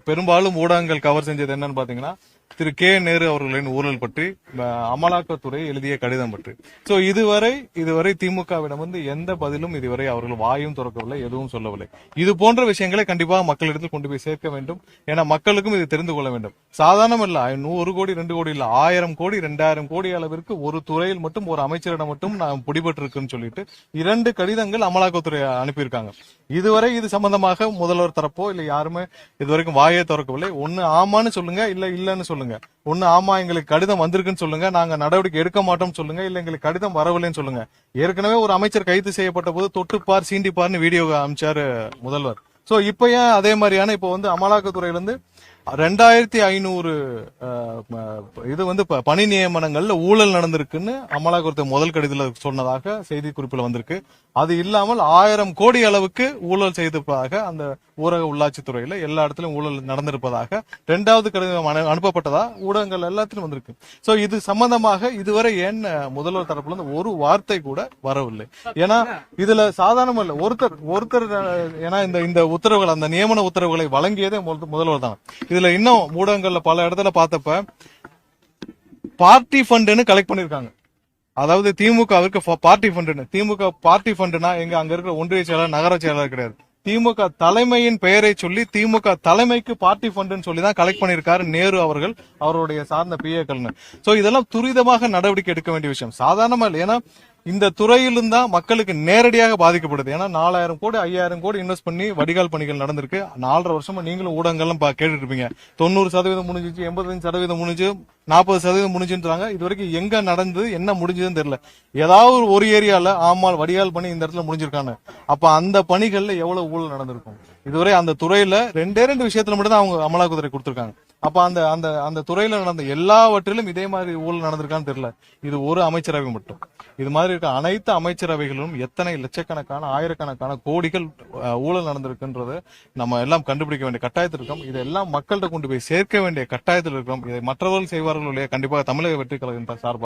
பெரும்பாலும் ஊடகங்கள் கவர் செஞ்சது என்னன்னு பாத்தீங்கன்னா திரு கே நேரு அவர்களின் ஊழல் பற்றி அமலாக்கத்துறை எழுதிய கடிதம் பற்றி. சோ இதுவரை திமுகவிடம் வந்து எந்த பதிலும் இதுவரை அவர்கள் வாயும் திறக்கவில்லை, எதுவும் சொல்லவில்லை. இது போன்ற விஷயங்களை கண்டிப்பாக மக்களிடத்தில் கொண்டு போய் சேர்க்க வேண்டும். ஏன்னா மக்களுக்கும் இது தெரிந்து கொள்ள வேண்டும். சாதாரணம் இல்ல, 1 கோடி 2 கோடி இல்ல, 1000 கோடி 2000 கோடி அளவிற்கு ஒரு துறையில் மட்டும் ஒரு அமைச்சரிடம் மட்டும் நான் பிடிபட்டு இருக்குன்னு சொல்லிட்டு 2 கடிதங்கள் அமலாக்கத்துறை அனுப்பியிருக்காங்க. இதுவரை இது சம்பந்தமாக முதல்வர் தரப்போ இல்ல யாருமே இதுவரைக்கும் வாயே திறக்கவில்லை. ஒன்னு ஆமான்னு சொல்லுங்க, இல்ல இல்லன்னு சொல்லுங்க. ஒன்னு ஆமா எங்களுக்கு கடிதம் வந்திருக்குன்னு சொல்லுங்க, நாங்க நடவடிக்கை எடுக்க மாட்டோம் சொல்லுங்க, இல்ல எங்களுக்கு கடிதம் வரவில்லைன்னு சொல்லுங்க. ஏற்கனவே ஒரு அமைச்சர் கைது செய்யப்பட்ட போது தொட்டுப்பார் சீண்டிப்பார்னு வீடியோ அமைச்சாரு முதல்வர். சோ இப்ப ஏன் அதே மாதிரியான இப்ப வந்து அமலாக்கத்துறையில இருந்து 2500 இது வந்து பணி நியமனங்கள்ல ஊழல் நடந்திருக்குன்னு அமலாக்கத்துறை முதல் கடிதத்தில் சொன்னதாக செய்தி குறிப்பில் வந்திருக்கு. அது இல்லாமல் 1000 கோடி அளவுக்கு ஊழல் செய்திருப்பதாக அந்த ஊரக உள்ளாட்சி துறையில எல்லா இடத்திலும் ஊழல் நடந்திருப்பதாக 2வது கடிதம் அனுப்பப்பட்டதா ஊடகங்கள் எல்லாத்திலும் வந்திருக்கு. சோ இது சம்பந்தமாக இதுவரை ஏன் முதல்வர் தரப்புல இருந்து ஒரு வார்த்தை கூட வரவில்லை. ஏன்னா இதுல சாதாரணம் இல்ல, ஒருத்தர் ஏன்னா இந்த உத்தரவுகள் அந்த நியமன உத்தரவுகளை வழங்கியதே முதல்வர் தான். இதுல இன்னும் ஊடகங்கள்ல பல இடத்துல பார்த்தப்ப பார்ட்டி ஃபண்டுன்னு கலெக்ட் பண்ணிருக்காங்க. அதாவது திமுகவிற்கு பார்ட்டி ஃபண்டுன்னு. திமுக பார்ட்டி ஃபண்டுனா எங்க அங்க இருக்கிற ஒன்றிய செயலாளர் நகர செயலாளர் கிடையாது. திமுக தலைமையின் பெயரை சொல்லி திமுக தலைமைக்கு பார்ட்டி ஃபண்டுன்னு சொல்லி தான் கலெக்ட் பண்ணிருக்காரு நேரு அவர்கள், அவருடைய சார்ந்த பிஏக்கள்னு. சோ இதெல்லாம் துரிதமாக நடவடிக்கை எடுக்க வேண்டிய விஷயம், சாதாரணமா இல்லை. ஏன்னா இந்த துறையிலும் தான் மக்களுக்கு நேரடியாக பாதிக்கப்படுது. ஏன்னா 4000 கோடி 5000 கோடி இன்வெஸ்ட் பண்ணி வடிகால் பணிகள் நடந்திருக்கு. 4.5 வருஷமா நீங்களும் ஊடகங்கள்லாம் கேட்டுட்டு இருப்பீங்க. 90% முடிஞ்சிச்சு, 85% முடிஞ்சு, 40% முடிஞ்சுன்றாங்க. இது வரைக்கும் எங்க நடந்தது என்ன முடிஞ்சதுன்னு தெரியல. ஏதாவது ஒரு ஏரியால ஆமால் வடிகால் பணி இந்த இடத்துல முடிஞ்சிருக்காங்க. அப்ப அந்த பணிகள்ல எவ்வளவு ஊழல் நடந்திருக்கும்? இதுவரை அந்த துறையில 2 விஷயத்துல மட்டும் தான் அவங்க அமலாக்கத்துறை கொடுத்திருக்காங்க. அப்ப அந்த துறையில நடந்த எல்லாவற்றிலும் இதே மாதிரி ஊழல் நடந்திருக்கான்னு தெரியல. இது ஒரு அமைச்சரவை மட்டும். இது மாதிரி இருக்க அனைத்து அமைச்சரவைகளிலும் எத்தனை லட்சக்கணக்கான ஆயிரக்கணக்கான கோடிகள் ஊழல் நடந்திருக்குன்றது நம்ம எல்லாம் கண்டுபிடிக்க வேண்டிய கட்டாயத்தில் இருக்கோம். இதெல்லாம் மக்கள்கிட்ட கொண்டு போய் சேர்க்க வேண்டிய கட்டாயத்தில் இருக்கோம். இதை மற்றவர்கள் செய்வார்கள் இல்லையா, கண்டிப்பாக தமிழக வெற்றி கழகம் சார்பாக